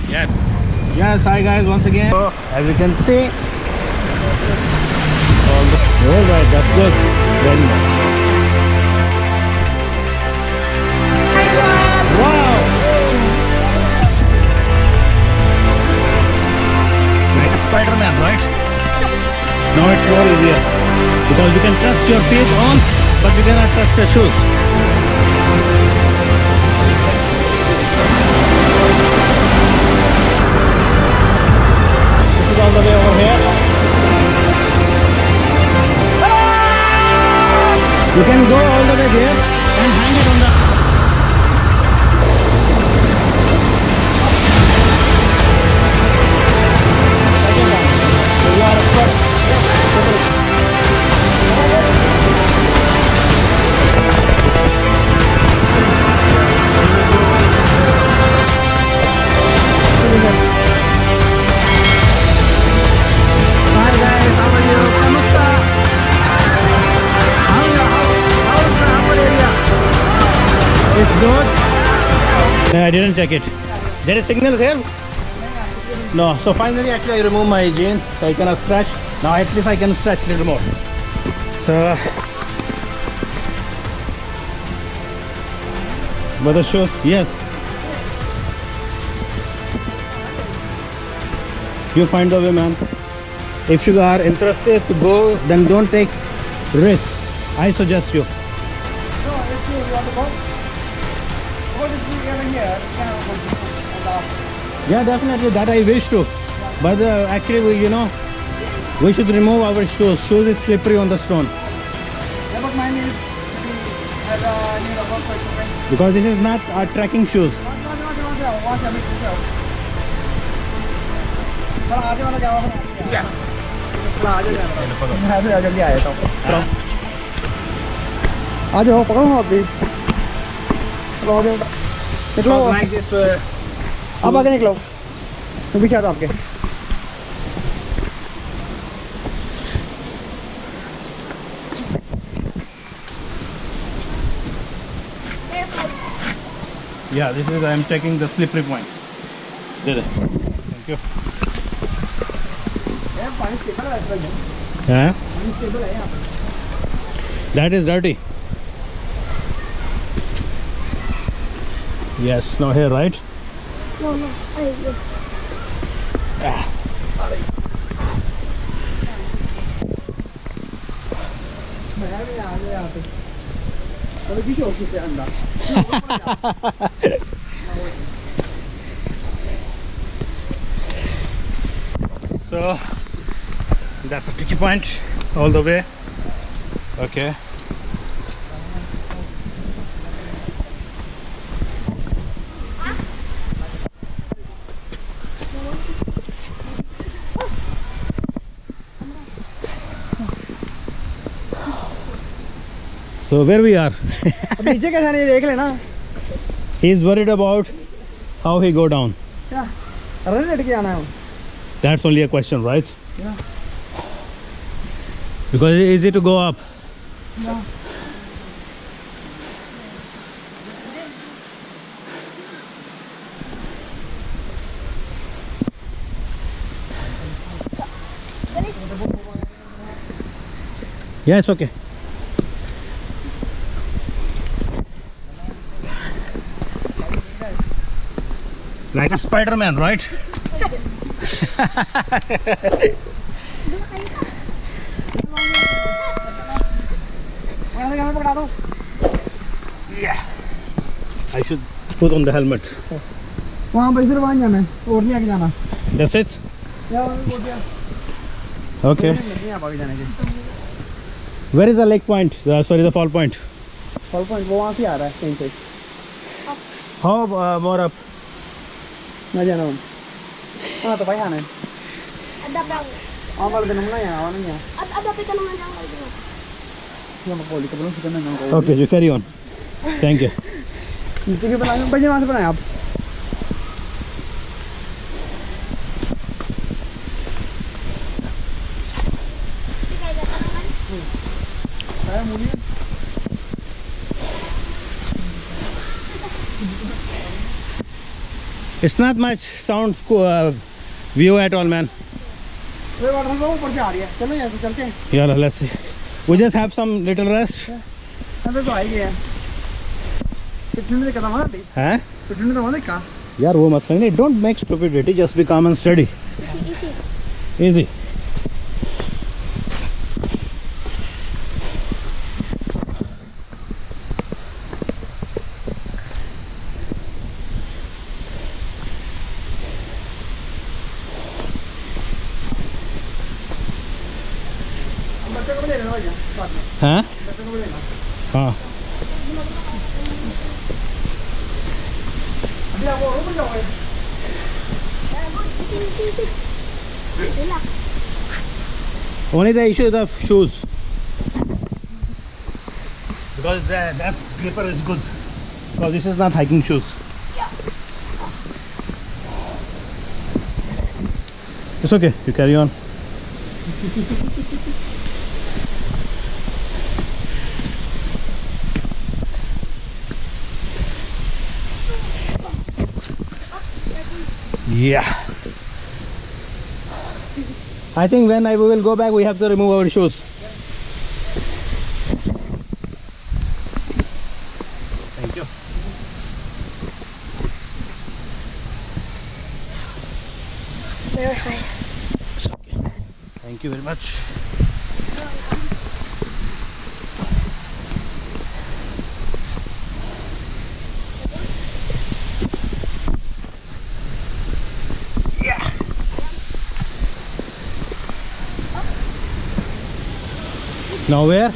Yes. Yes, hi guys, once again. As you can see. Alright, that's good. Very much. Wow! Like a Spider-Man, right? Now it's more easier. Because you can trust your feet on, but you cannot trust your shoes. This is all the way over here. You can go all the way there and hang it on the... So you are expert. Hi guys, how are you? Kamusta? How is the Hamad area? It's good. I didn't check it. There is signal here? No. So finally, actually, I remove my jeans, so I cannot stretch. Now at least I can stretch a little more. So, but the shoe, yes. You find the way, man. If you are interested to go, then don't take risk. I suggest you. No, if you want to go, what is the area here? Yeah, definitely. That I wish to. But actually, we should remove our shoes. Shoes is slippery on the stone. Yeah, but mine is at near about 5 Because this is not trekking shoes. आ जाओ पकड़ो आप भी निकलो Like this, आप आगे निकलो मैं पीछे आता आपके yeah, this is I am checking the slippery point. There. Thank you. Yeah. That is dirty. Yes, now here, right? No, yes. Ah. So that's a tricky point all the way. Okay. So where we are? नीचे कैसा नहीं देख लेना He is worried about how he go down. क्या run लटके आना है That's only a question, right? Yeah. Because it's easy to go up. Yeah. Yeah, it's okay. Like a Spider-Man, right? Yeah. I should put on the helmet. वहाँ पर इधर वहाँ जाना है और नहीं आगे जाना That's it? यार वो क्या Okay. नहीं आप आगे जाने के Where is the lake point? Sorry, the fall point. Fall point वो वहाँ से आ रहा है कहीं से How more up? ना जाना हूँ हाँ तो भाई आना है आप वाले दिन हम ना यहाँ आना नहीं यहाँ मैं बोली कब से करना है Okay, you carry on. Thank you. नीचे के बनाए भाई वहाँ से बनाए आप It's not much sound view at all, man. ये वाटर को ऊपर से आ रही है, चलो यहाँ से चलते हैं। Yeah, let's see. We just have some little rest. अबे तो आई गया। पिटने में कदम आना नहीं। Huh? पिटने में तो आना क्या? यार वो मसला नहीं. Don't make stupidity. Just be calm and steady. Easy. Easy. बच्चे को भी ले लेना भैया, बाद में। हाँ? बच्चे को भी लेना। हाँ. अभी आप और ऊपर जाओगे। Easy. Relax. Only the issue is of shoes. Because that gripper is good. Because this is not hiking shoes. It's okay. You carry on. Yeah. I think when we will go back, we have to remove our shoes. Thank you. Very high. It's okay. Thank you very much. Yeah. Now where?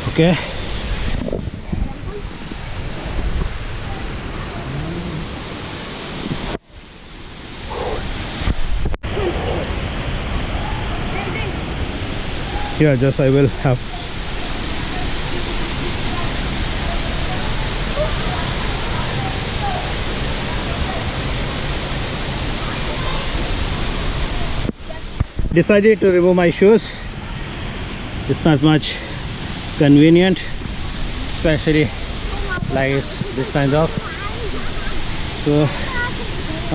Okay. Yeah, just I will have. Decided to remove my shoes. It's not much convenient, especially like this kind of. So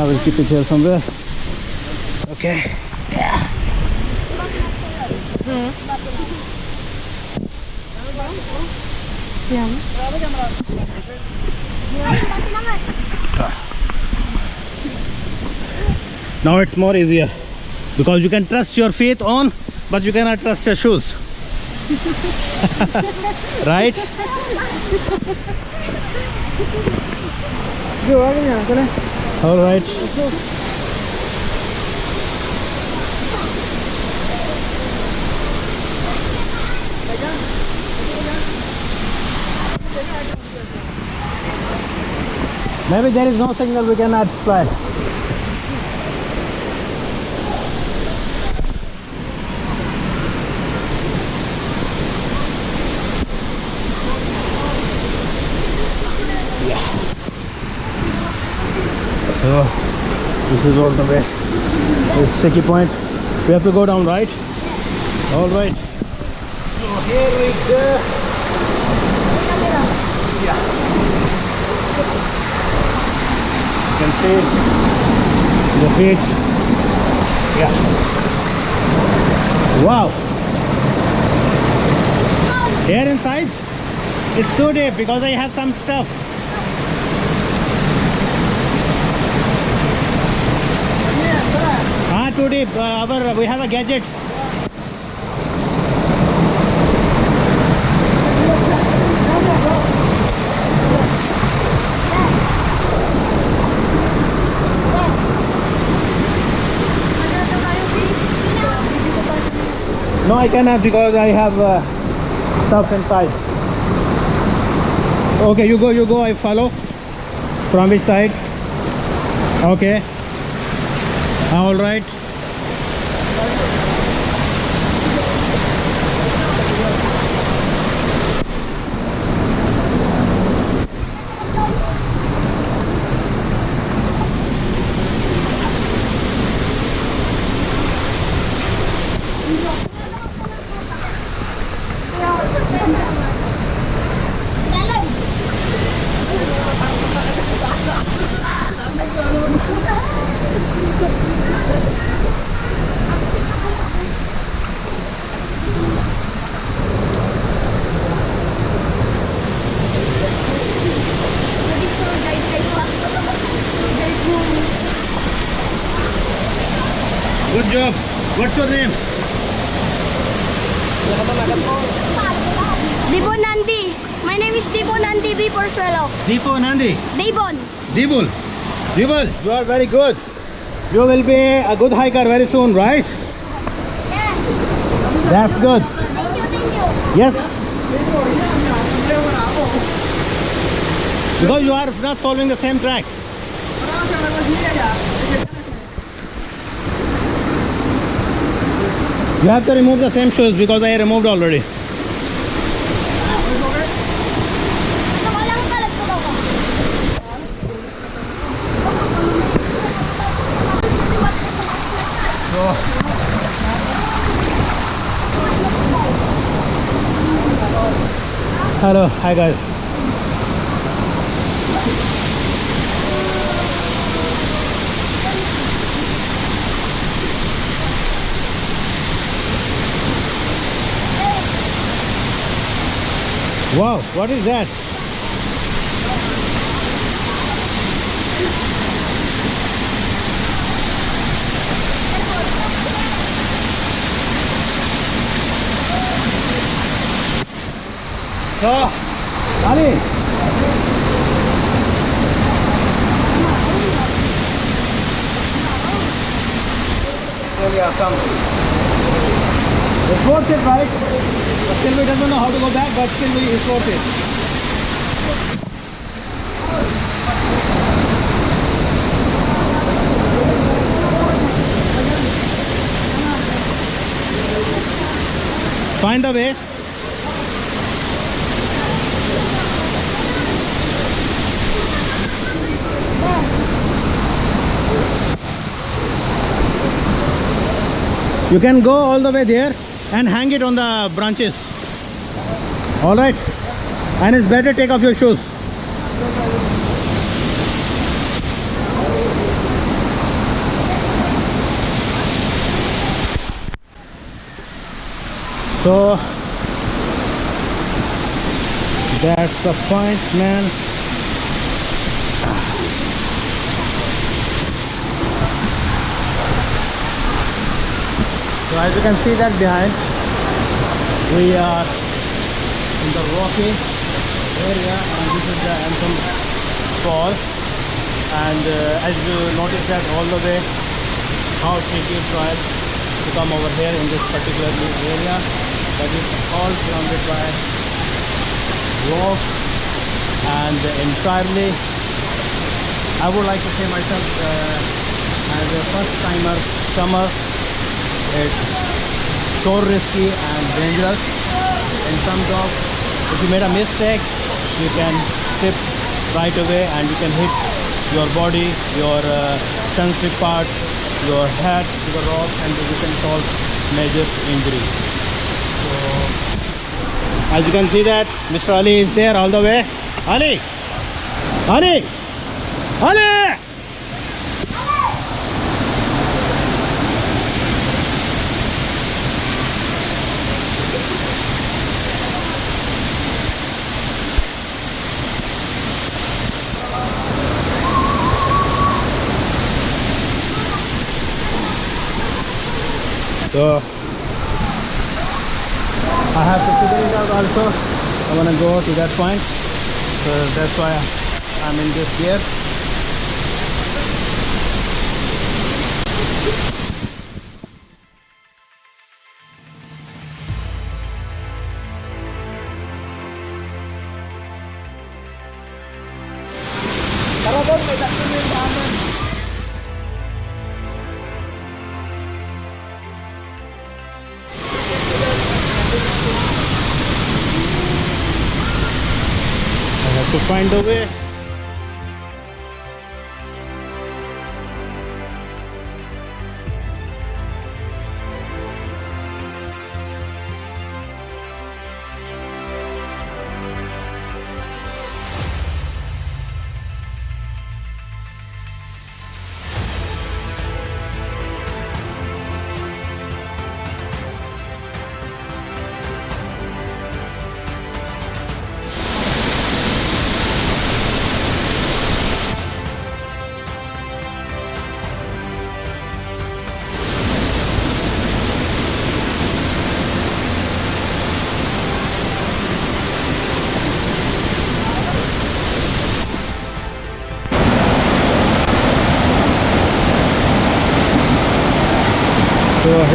I will keep it here somewhere. Okay. Yeah. Now it's more easier because you can trust your feet on, but you cannot trust your shoes. Right? जो आ गए यहाँ चले। All right. Maybe there is no signal, we cannot fly. Yeah. So this is all the way. This sticky point. We have to go down, right? All right. So here we go. Yeah. You can see the feet. Yeah. Wow. Here inside, it's too deep because I have some stuff. Too deep. We have a gadgets. No, I cannot because I have stuff inside. Okay, you go, I follow. From which side? Okay. All right. Good job. What's your name? Dibon Nandi. My name is Dibon Nandi B for swallow. Deepo Nandi. Dibon. Dibul. Dibul. You are very good. You will be a good hiker very soon, right? Yeah. That's good. Thank you. Yes. Because you are not following the same track. You have to remove the same shoes because I removed already. Nakalang kalag ko daw ko. Hello, hi guys. Wow, what is that? So, Ali. Here we are, come. It's worth it, right? But still we doesn't know how to go back, but still it's worth it. Find the way. You can go all the way there and hang it on the branches. All right, and it's better take off your shoes. So that's the point, man. So as you can see that behind, we are in the rocky area, and this is the Antong Falls. And as you notice that all the way how tricky trial to come over here in this particular area, that is all surrounded by rock, and entirely I would like to say myself as a first timer summer, it's so risky and dangerous in terms of if you made a mistake you can slip right away and you can hit your body, your sensitive part, your head to the rock, and you can cause major injury. So as you can see that Mr. Ali is there all the way. Ali! Ali! Ali! So I have to figure it out also. I want to go to that point, so that's why I'm in this gear. Tara doon, may tatlo na yung daanan. I have to find a way.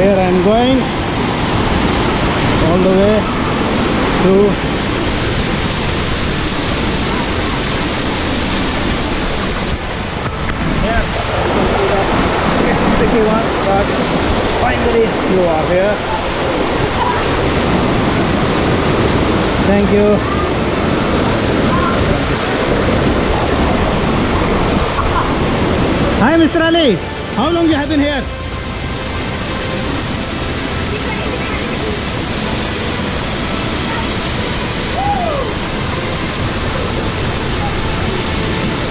Here I am going all the way to here. It's a tricky one, but finally you are here. Thank you. Hi, Mr. Ali. How long you have been here?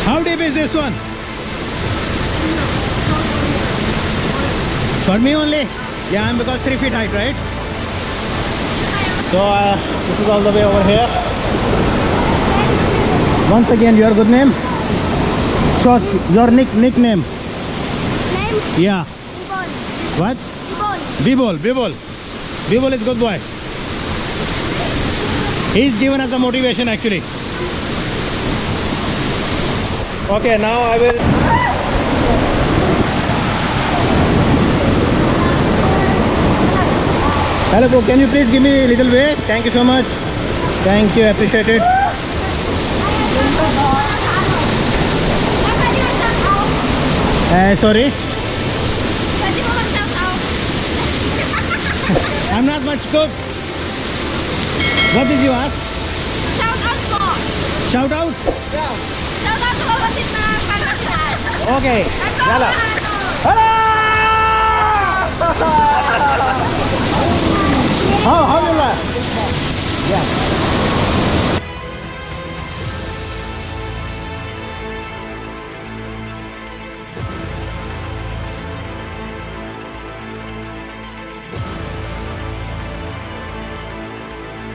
How deep is this one? For me only? Yeah, I'm because 3 feet height, right? So this is all the way over here. Once again, your good name? Short, your nickname? Name? Yeah. Bibol. What? Bibol. Bibol. Bibol is good boy. He's given us a motivation actually. Okay, now I will. Hello, can you please give me a little way? Thank you so much. Thank you, appreciate it. Sorry. I'm not much cook. What did you ask? Shout out po. Shout out? Shout out po kapatid na Pangasinan. Okay. Antong Yala. Falls. Hello!